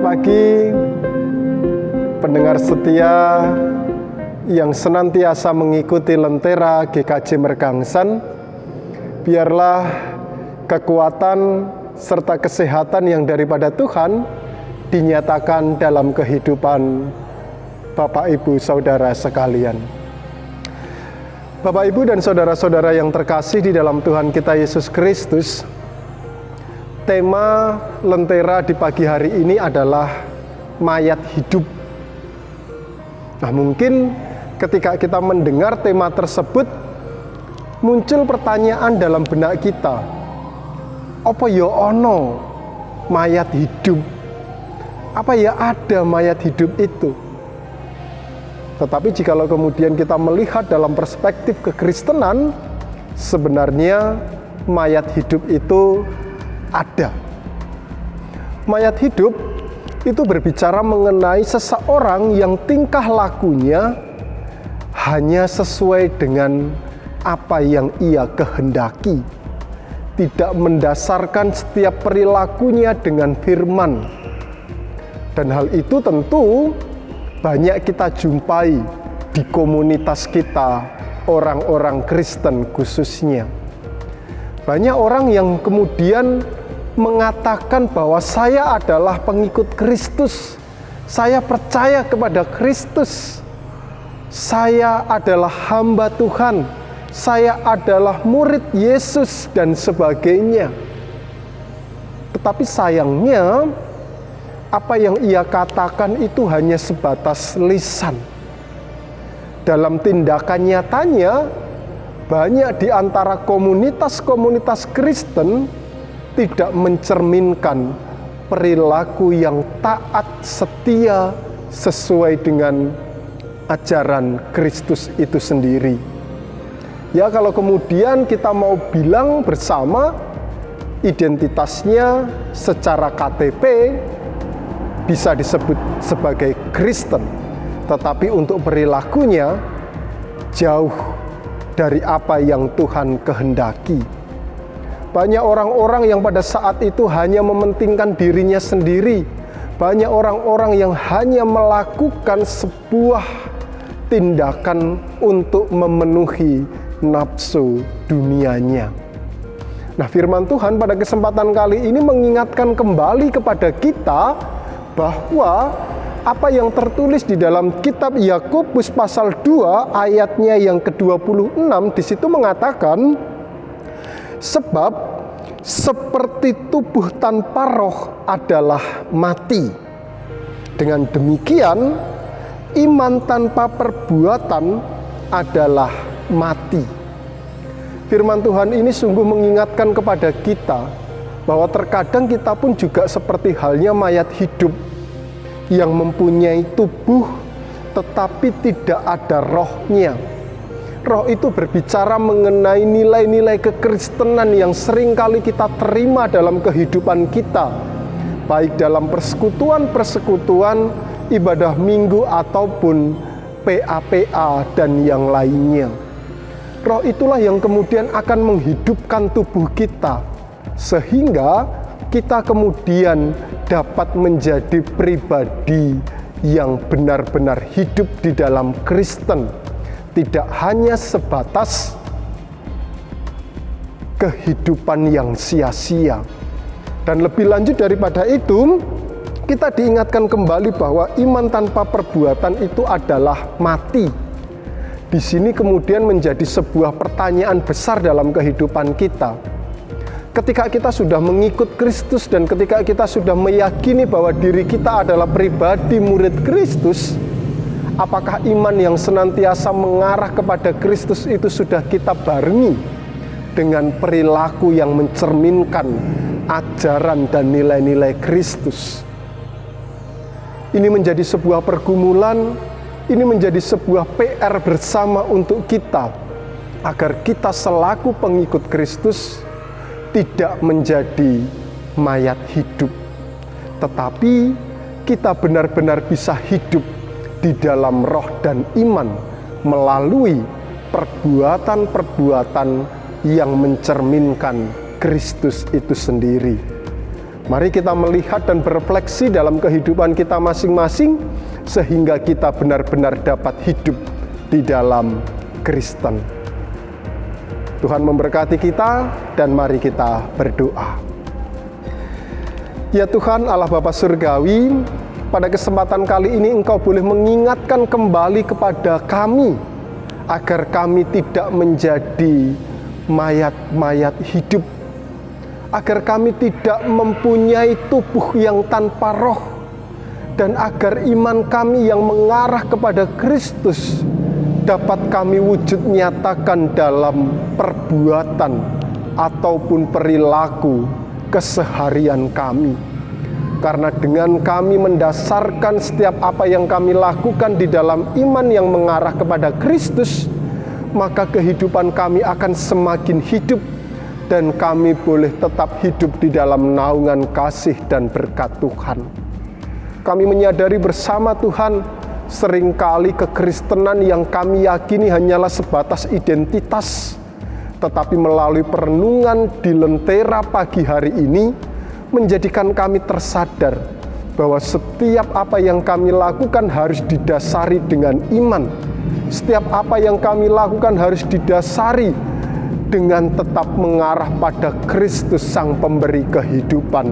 pagi, pendengar setia yang senantiasa mengikuti Lentera GKJ Mergangsan. Biarlah kekuatan serta kesehatan yang daripada Tuhan dinyatakan dalam kehidupan Bapak, Ibu, Saudara sekalian. Bapak, Ibu, dan saudara-saudara yang terkasih di dalam Tuhan kita Yesus Kristus, tema Lentera di pagi hari ini adalah mayat hidup. Nah, mungkin ketika kita mendengar tema tersebut, muncul pertanyaan dalam benak kita, apa ya ono mayat hidup? Apa ya ada mayat hidup itu? Tetapi jikalau kemudian kita melihat dalam perspektif kekristenan, sebenarnya mayat hidup itu ada. Mayat hidup itu berbicara mengenai seseorang yang tingkah lakunya hanya sesuai dengan apa yang ia kehendaki, tidak mendasarkan setiap perilakunya dengan firman. Dan hal itu tentu banyak kita jumpai di komunitas kita, orang-orang Kristen khususnya. Banyak orang yang kemudian mengatakan bahwa saya adalah pengikut Kristus, saya percaya kepada Kristus, saya adalah hamba Tuhan, saya adalah murid Yesus, dan sebagainya. Tetapi sayangnya, apa yang ia katakan itu hanya sebatas lisan. Dalam tindakan nyatanya, banyak di antara komunitas-komunitas Kristen tidak mencerminkan perilaku yang taat setia sesuai dengan ajaran Kristus itu sendiri. Ya, kalau kemudian kita mau bilang bersama, identitasnya secara KTP bisa disebut sebagai Kristen, tetapi untuk perilakunya jauh dari apa yang Tuhan kehendaki. Banyak orang-orang yang pada saat itu hanya mementingkan dirinya sendiri. Banyak orang-orang yang hanya melakukan sebuah tindakan untuk memenuhi nafsu dunianya. Nah, firman Tuhan pada kesempatan kali ini mengingatkan kembali kepada kita bahwa apa yang tertulis di dalam kitab Yakobus pasal 2 ayatnya yang ke-26 di situ mengatakan, sebab seperti tubuh tanpa roh adalah mati. Dengan demikian, iman tanpa perbuatan adalah mati. Firman Tuhan ini sungguh mengingatkan kepada kita bahwa terkadang kita pun juga seperti halnya mayat hidup yang mempunyai tubuh tetapi tidak ada rohnya. Roh itu berbicara mengenai nilai-nilai kekristenan yang seringkali kita terima dalam kehidupan kita, baik dalam persekutuan-persekutuan, ibadah minggu ataupun PA-PA dan yang lainnya. Roh itulah yang kemudian akan menghidupkan tubuh kita, sehingga kita kemudian dapat menjadi pribadi yang benar-benar hidup di dalam Kristen, tidak hanya sebatas kehidupan yang sia-sia. Dan lebih lanjut daripada itu, kita diingatkan kembali bahwa iman tanpa perbuatan itu adalah mati. Di sini kemudian menjadi sebuah pertanyaan besar dalam kehidupan kita. Ketika kita sudah mengikut Kristus dan ketika kita sudah meyakini bahwa diri kita adalah pribadi murid Kristus, apakah iman yang senantiasa mengarah kepada Kristus itu sudah kita barengi dengan perilaku yang mencerminkan ajaran dan nilai-nilai Kristus? Ini menjadi sebuah pergumulan, ini menjadi sebuah PR bersama untuk kita, agar kita selaku pengikut Kristus tidak menjadi mayat hidup, tetapi kita benar-benar bisa hidup di dalam roh dan iman melalui perbuatan-perbuatan yang mencerminkan Kristus itu sendiri. Mari kita melihat dan berefleksi dalam kehidupan kita masing-masing, sehingga kita benar-benar dapat hidup di dalam Kristen. Tuhan memberkati kita, dan mari kita berdoa. Ya Tuhan Allah Bapa Surgawi, pada kesempatan kali ini Engkau boleh mengingatkan kembali kepada kami, agar kami tidak menjadi mayat-mayat hidup, agar kami tidak mempunyai tubuh yang tanpa roh, dan agar iman kami yang mengarah kepada Kristus dapat kami wujud nyatakan dalam perbuatan ataupun perilaku keseharian kami. Karena dengan kami mendasarkan setiap apa yang kami lakukan di dalam iman yang mengarah kepada Kristus, maka kehidupan kami akan semakin hidup, dan kami boleh tetap hidup di dalam naungan kasih dan berkat Tuhan. Kami menyadari bersama Tuhan, seringkali kekristenan yang kami yakini hanyalah sebatas identitas, tetapi melalui perenungan di Lentera pagi hari ini, menjadikan kami tersadar bahwa setiap apa yang kami lakukan harus didasari dengan iman. Setiap apa yang kami lakukan harus didasari dengan tetap mengarah pada Kristus Sang Pemberi kehidupan.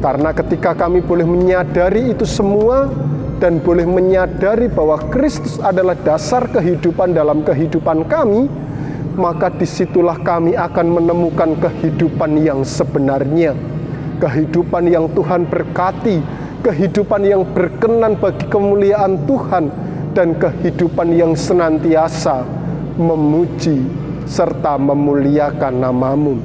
Karena ketika kami boleh menyadari itu semua, dan boleh menyadari bahwa Kristus adalah dasar kehidupan dalam kehidupan kami, maka disitulah kami akan menemukan kehidupan yang sebenarnya, kehidupan yang Tuhan berkati, kehidupan yang berkenan bagi kemuliaan Tuhan, dan kehidupan yang senantiasa memuji serta memuliakan nama-Mu.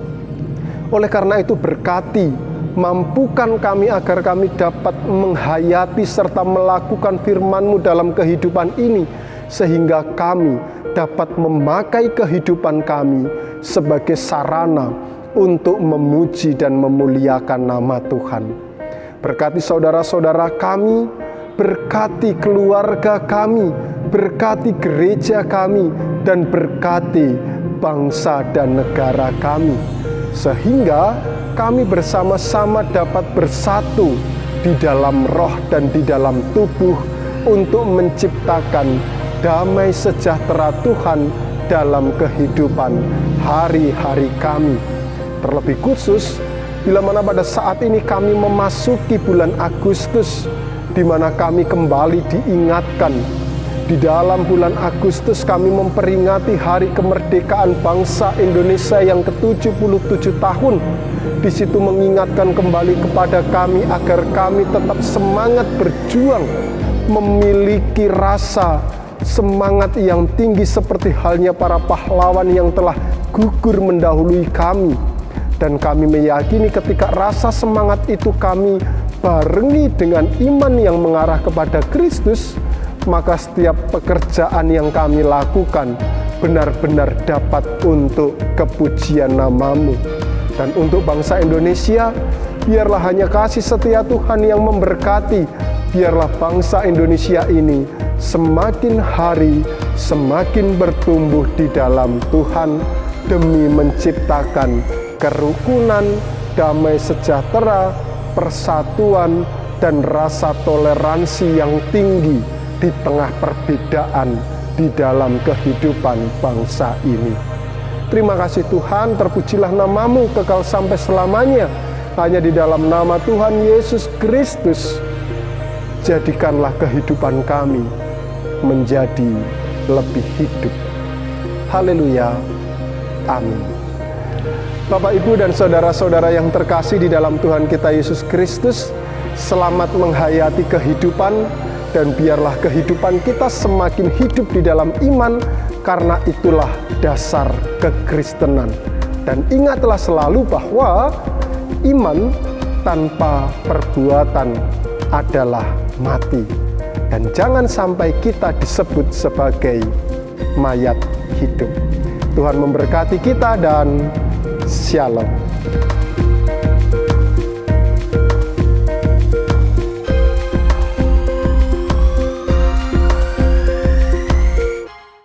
Oleh karena itu berkati, mampukan kami agar kami dapat menghayati serta melakukan firman-Mu dalam kehidupan ini, sehingga kami dapat memakai kehidupan kami sebagai sarana untuk memuji dan memuliakan nama Tuhan. Berkati saudara-saudara kami, berkati keluarga kami, berkati gereja kami, dan berkati bangsa dan negara kami, sehingga kami bersama-sama dapat bersatu di dalam roh dan di dalam tubuh untuk menciptakan damai sejahtera Tuhan dalam kehidupan hari-hari kami. Terlebih khusus, bila mana pada saat ini kami memasuki bulan Agustus, di mana kami kembali diingatkan. Di dalam bulan Agustus kami memperingati hari kemerdekaan bangsa Indonesia yang ke-77 tahun. Di situ mengingatkan kembali kepada kami agar kami tetap semangat berjuang, memiliki rasa semangat yang tinggi seperti halnya para pahlawan yang telah gugur mendahului kami. Dan kami meyakini ketika rasa semangat itu kami barengi dengan iman yang mengarah kepada Kristus, maka setiap pekerjaan yang kami lakukan benar-benar dapat untuk kepujian nama-Mu. Dan untuk bangsa Indonesia, biarlah hanya kasih setia Tuhan yang memberkati. Biarlah bangsa Indonesia ini semakin hari semakin bertumbuh di dalam Tuhan, demi menciptakan kerukunan, damai sejahtera, persatuan, dan rasa toleransi yang tinggi di tengah perbedaan di dalam kehidupan bangsa ini. Terima kasih Tuhan, terpujilah nama-Mu kekal sampai selamanya. Hanya di dalam nama Tuhan Yesus Kristus, jadikanlah kehidupan kami menjadi lebih hidup. Haleluya. Amin. Bapak, Ibu, dan saudara-saudara yang terkasih di dalam Tuhan kita Yesus Kristus, selamat menghayati kehidupan, dan biarlah kehidupan kita semakin hidup di dalam iman, karena itulah dasar kekristenan. Dan ingatlah selalu bahwa iman tanpa perbuatan adalah mati. Dan jangan sampai kita disebut sebagai mayat hidup. Tuhan memberkati kita dan Shalom.